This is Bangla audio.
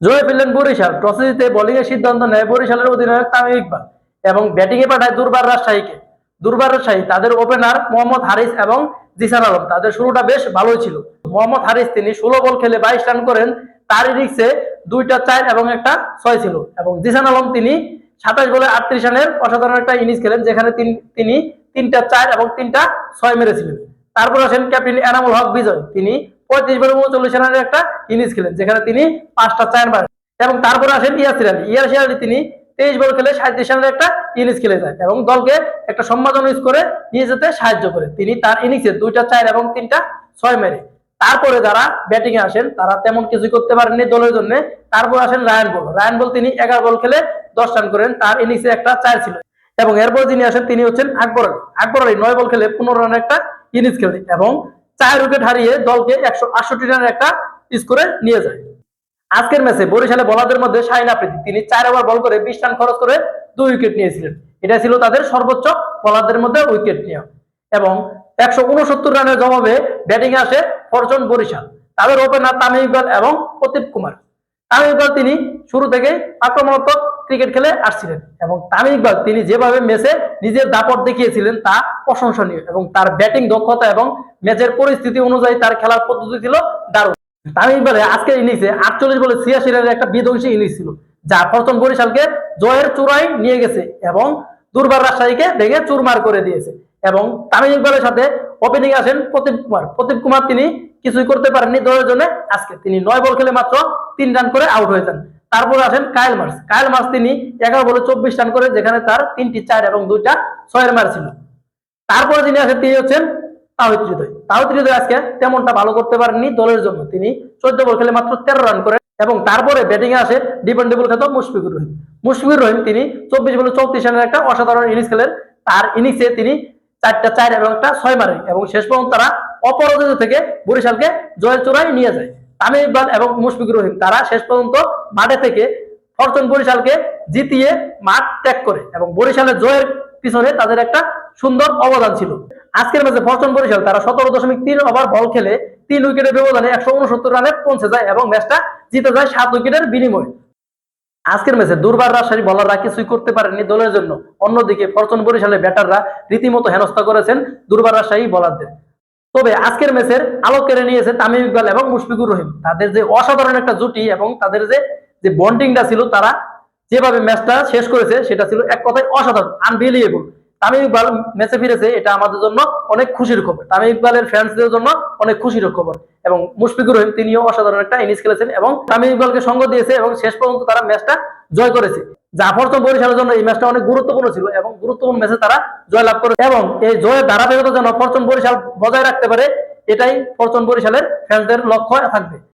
জয়ে ফিরলেন বরিশাল। টসে জিতে বোলিং এর সিদ্ধান্ত নেয় বরিশালের অধিনায়ক তামিম ইকবাল এবং ব্যাটিং এ পাঠায় দুর্বার রাজশাহীকে। দুর্বার রাজশাহী তাদের ওপেনার মোহাম্মদ হারিস এবং জিসান আলম, তাদের শুরুটা বেশ ভালোই ছিল। মোহাম্মদ হারিস তিনি ১৬ বল খেলে ২২ রান করেন, তার ইনিংসে ২টা ৪ এবং একটা ৬ ছিল। এবং জিসান আলম তিনি ২৭ বলে ৩৮ রানের অসাধারণ একটা ইনিংস খেলেন, যেখানে তিনি ৩টা ৪ এবং ৩টা ৬ মেরেছিলেন। তারপর আসেন ক্যাপ্টেন এনামুল হক বিজয়, তিনি ৩৫ বলে ৩৯ রানের একটা ইনিংস খেলেন, যেখানে তিনি ৫টা ৪ মারেন। এবং তারপরে আসেন ইয়াসির আলী তিনি ২৩ বল খেলে ৩৭ রানের একটা ইনিংস খেলে যায় এবং দলকে একটা সম্মানজনক স্কোরে নিয়ে যেতে সাহায্য করে। তিনি তার ইনিংসে ২টা ৪ এবং ৩টা ৬ মেরে। তারপরে যারা ব্যাটিং এ আসেন তারা তেমন কিছু করতে পারেননি দলের জন্য। তারপর আসেন রায়ান বল তিনি ১১ বল খেলে ১০ রান করেন, তার ইনিংসে একটা ৪ ছিল। এবং এরপর যিনি আসেন তিনি হচ্ছেন আকবর আলী ৯ বল খেলে ১৫ রানের একটা ইনিংস খেলেন এবং ৪ উইকেট হারিয়ে দলকে ১৬৮ রানের একটা স্কোরে নিয়ে যায়। আজকের ম্যাচে বরিশালে বোলারদের মধ্যে শাহিন আফ্রিদি তিনি ৪ ওভার বল করে ২০ রান খরচ করে ২ উইকেট নিয়েছিলেন। এটা ছিল তাদের সর্বোচ্চ বোলারদের মধ্যে উইকেট নেওয়া। এবং ১৬৯ রানের জবাবে ব্যাটিং এ আসে ফরচুন বরিশাল, তাদের ওপেনার তামিম ইকবাল এবং প্রদীপ কুমার। তামিম ইকবাল তিনি শুরু থেকে আক্রমণাত্মক ক্রিকেট খেলে আসছিলেন এবং তামিম ইকবাল তিনি যেভাবে ম্যাচে নিজের দাপট দেখিয়েছিলেন তা প্রশংসনীয় এবং তার ব্যাটিং দক্ষতা এবং ম্যাচের পরিস্থিতি অনুযায়ী তার খেলার পদ্ধতি ছিল দারুণ। তামিম ইকবালের আজকের ইনিংসে ৪৮ বলে ৮৬ রানের একটা বিধ্বংসী ইনিংস ছিল, যা ফরচুন বরিশালকে জয়ের চূড়ায় নিয়ে গেছে এবং দুর্বার রাজশাহীকে ভেঙে চুরমার করে দিয়েছে। এবং তামিম ইকবালের সাথে ওপেনিং আসেন প্রদীপ কুমার তিনি কিছুই করতে পারেননি দলের জন্য। আজকে তিনি ৯ বল খেলে মাত্র ৩ রান করে আউট হয়ে যান। তারপর আসেন কায়েল মার্স তিনি ১১ বলে ২৪ রান করে, যেখানে তার ৩টি ৪ এবং ২টা ৬ মার ছিল। তারপরে যিনি আছেন তিনি হচ্ছেন তাওহিদ হৃদয় আজকে তেমনটা ভালো করতে পারেননি দলের জন্য। তিনি ১৪ বল খেলে মাত্র ১৩ রান করেন। এবং তারপরে ব্যাটিং এ আসে ডিপেন্ডেবল খ্যাত মুশফিকুর রহিম তিনি ২৪ বলে ৩৪ রানের একটা অসাধারণ ইনিংস খেলেন। তার ইনিংসে তিনি ৪টা ৪ এবং একটা ৬ মারেন এবং শেষ পর্যন্ত তারা অপরাজিত থেকে বরিশালকে জয়ের চূড়ায় নিয়ে যায়। তামিম ইকবাল এবং মুশফিকুর রহিম তারা শেষ পর্যন্ত মাঠে থেকে ফরচুন বরিশালকে জিতিয়ে মাঠ ত্যাগ করে এবং বরিশালের জয়ের পিছনে তাদের একটা সুন্দর অবদান ছিল। আজকের ম্যাচে ফরচুন বরিশাল তারা ১৭.৩ ওভার বল খেলে ৩ উইকেটের ব্যবধানে ১৬৯ রানে পৌঁছে যায় এবং ম্যাচটা জিতে যায় ৭ উইকেটের বিনিময়ে। আজকের ম্যাচে দুর্বার রাজশাহী বলাররা কিছুই করতে পারেননি দলের জন্য। অন্যদিকে ফরচুন বরিশালের ব্যাটাররা রীতিমতো হেনস্থা করেছেন দুর্বার রাজশাহী বলারদের। তবে আজকের ম্যাচের আলো কেড়ে নিয়েছে তামিম ইকবাল এবং মুশফিকুর রহিম। তাদের যে অসাধারণ একটা জুটি এবং তাদের যে বন্ডিংটা ছিল, তারা যেভাবে ম্যাচটা শেষ করেছে সেটা ছিল এক কথায় অসাধারণ, আনবিলিভেবল। তামিম ইকবাল ম্যাচে ফিরেছে, এটা আমাদের জন্য অনেক খুশির খবর। তামিম ইকবালের ফ্যান্সদের জন্য অনেক খুশির খবর। এবং মুশফিকুর রহিম তিনিও অসাধারণ একটা ইনিংস খেলেছেন এবং তামিম ইকবালকে সঙ্গ দিয়েছে এবং শেষ পর্যন্ত তারা ম্যাচটা জয় করেছে। যা ফরচুন বরিশালের জন্য এই ম্যাচটা অনেক গুরুত্বপূর্ণ ছিল এবং গুরুত্বপূর্ণ ম্যাচে তারা জয়লাভ করে। এবং এই জয়ের ধারাবাহিকতা যেন ফরচুন বরিশাল বজায় রাখতে পারে, এটাই ফরচুন বরিশালের ফ্যান্সদের লক্ষ্য থাকবে।